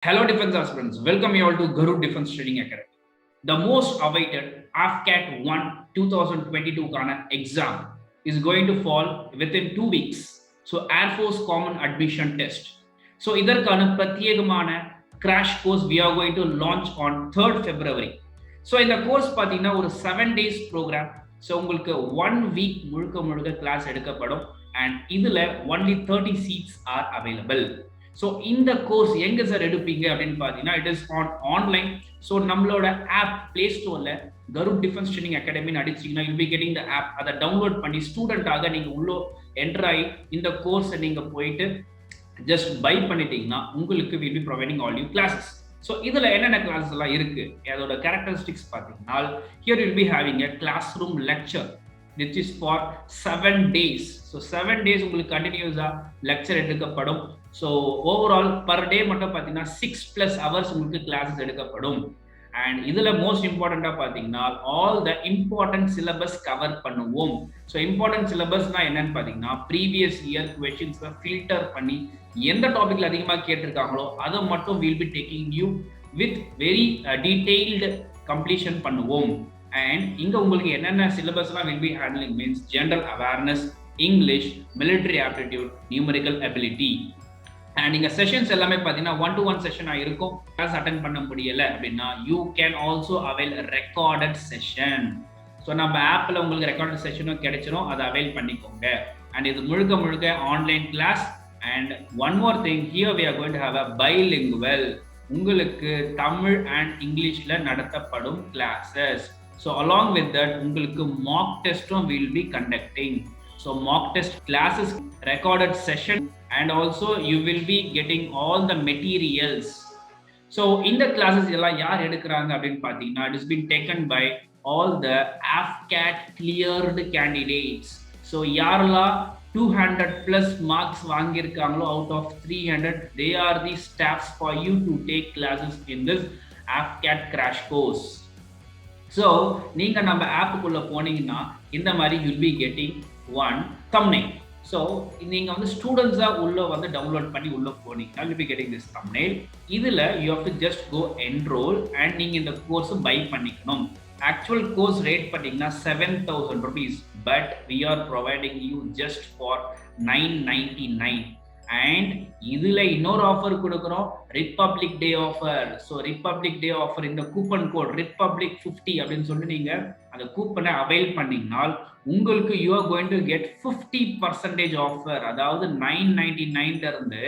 Hello defense aspirants, welcome you all to Guru Defense Training Academy. The most awaited afcat 1 2022 kana exam is going to fall within 2 weeks. So Air Force Common Admission Test. So இதற்கான பிரத்யேகமான crash course we are going to launch on 3rd February. So இந்த course பார்த்தீங்கன்னா ஒரு 7 days program. So உங்களுக்கு 1 week முழுக்க class எடுக்கப்படும் and இதில் only 30 seats are available. So இந்த கோர்ஸ் எங்கே சார் எடுப்பீங்க அப்படின்னு பார்த்தீங்கன்னா இட் இஸ் ஆன்லைன். ஸோ நம்மளோட ஆப் பிளே ஸ்டோரில் கருட் டிஃபென்ஸ் ட்ரைனிங் அகாடமின்னு அடிச்சிங்கன்னா you'll be getting the app. அதை டவுன்லோட் பண்ணி ஸ்டூடெண்ட்டாக நீங்கள் உள்ள என்டர் ஆகி இந்த கோர்ஸை நீங்கள் போயிட்டு ஜஸ்ட் பை பண்ணிட்டீங்கன்னா உங்களுக்கு will be providing all you classes. So இதில் என்னென்ன கிளாஸஸ் எல்லாம் இருக்குது அதோட கேரக்டரிஸ்டிக்ஸ் பார்த்தீங்கன்னா here will be having a class room lecture which is for 7 days. So 7 days உங்களுக்கு கண்டினியூஸாக லெக்சர் எடுக்கப்படும். ஸோ ஓவரால் பர் டே மட்டும் பார்த்தீங்கன்னா 6+ hours உங்களுக்கு கிளாஸஸ் எடுக்கப்படும். அண்ட் இதில் மோஸ்ட் இம்பார்ட்டண்ட்டாக பார்த்தீங்கன்னா all the important syllabus cover பண்ணுவோம். ஸோ இம்பார்ட்டன்ட் சிலபஸ்னால் என்னன்னு பார்த்தீங்கன்னா ப்ரீவியஸ் இயர் கொஷின்ஸை ஃபில்டர் பண்ணி எந்த டாபிக்ல அதிகமாக கேட்டிருக்காங்களோ அதை மட்டும் will be taking you with very detailed completion பண்ணுவோம். அண்ட் இங்கே உங்களுக்கு என்னென்ன சிலபஸ்லாம் will be handling means general awareness, English, military aptitude, numerical ability. And இங்கே செஷன்ஸ் எல்லாமே பார்த்தீங்கன்னா 1-to-1 செஷனாக இருக்கும். கிளாஸ் அட்டென்ட் பண்ண முடியலை அப்படின்னா you can also avail recorded session. So நம்ம ஆப்பில் உங்களுக்கு ரெக்கார்டட் செஷனும் கிடைச்சிரும், அதை அவைல் பண்ணிக்கோங்க. அண்ட் இது முழுக்க online class. And one more thing, here we are going to have a bilingual. உங்களுக்கு தமிழ் அண்ட் இங்கிலீஷில் நடத்தப்படும் classes. So along with that, உங்களுக்கு mock test will be conducting. So mock test classes, recorded session, and also you will be getting all the materials. So in the classes எல்லாம் யார் எடுக்கிறாங்க அப்படின்னு பார்த்தீங்கன்னா it has been taken by all the afcat cleared candidates. So யாரெல்லாம் 200+ marks வாங்கியிருக்காங்களோ out of 300, they are the staffs for you to take classes in this afcat crash course. So நீங்கள் நம்ம ஆப்புக்குள்ளே போனீங்கன்னா இந்த மாதிரி will be getting one thumbnail. So நீங்கள் வந்து ஸ்டூடெண்ட்ஸாக உள்ளே வந்து டவுன்லோட் பண்ணி உள்ளே போனீங்கன்னா will be getting this thumbnail. இதில் you have to just go enrol and நீங்கள் இந்த கோர்ஸை பை பண்ணிக்கணும். ஆக்சுவல் கோர்ஸ் ரேட் பார்த்தீங்கன்னா 7,000 rupees, but we are providing you just for 999. And இதில் இன்னொரு ஆஃபர் கொடுக்குறோம், republic day offer. So republic day offer இந்த கூப்பன் கோட் ரிப்பப்ளிக் 50 அப்படின்னு சொல்லிட்டு நீங்கள் அந்த கூப்பனை அவைல் பண்ணிங்கனால் உங்களுக்கு you are going to get 50% offer. அதாவது 999 இருந்து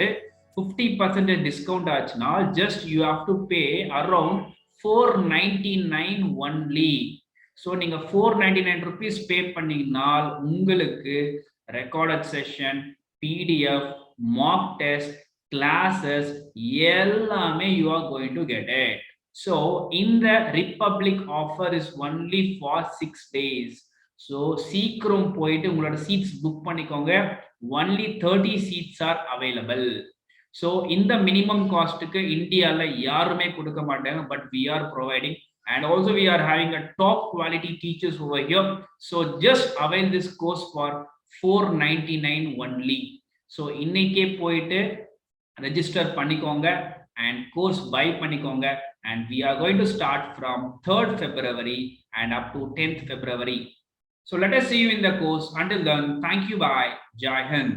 50% டிஸ்கவுண்ட் ஆச்சுன்னா just you have to pay around 499 only. So நீங்கள் 499 rupees பே பண்ணிங்கனால் உங்களுக்கு recorded session, PDF, mock test, classes எல்லாமே you are going to get it. So in the Republic offer is only for 6 days. So சீக்கிரம் போயிட்டு உங்களோட seeds book பண்ணிக்கோங்க. only 30 seats are available. So இந்த minimum காஸ்ட்டுக்கு இந்தியாவில் யாருமே கொடுக்க மாட்டாங்க, but we are providing. And also we are having a top quality teachers over here. So just avail this course for 499 only. So இன்னைக்கே போயிட்டு register பண்ணிக்கோங்க and course buy பண்ணிக்கோங்க. And we are going to start from 3rd February and up to 10th February. So let us see you in the course. Until then, thank you. Bye. Jai Hind.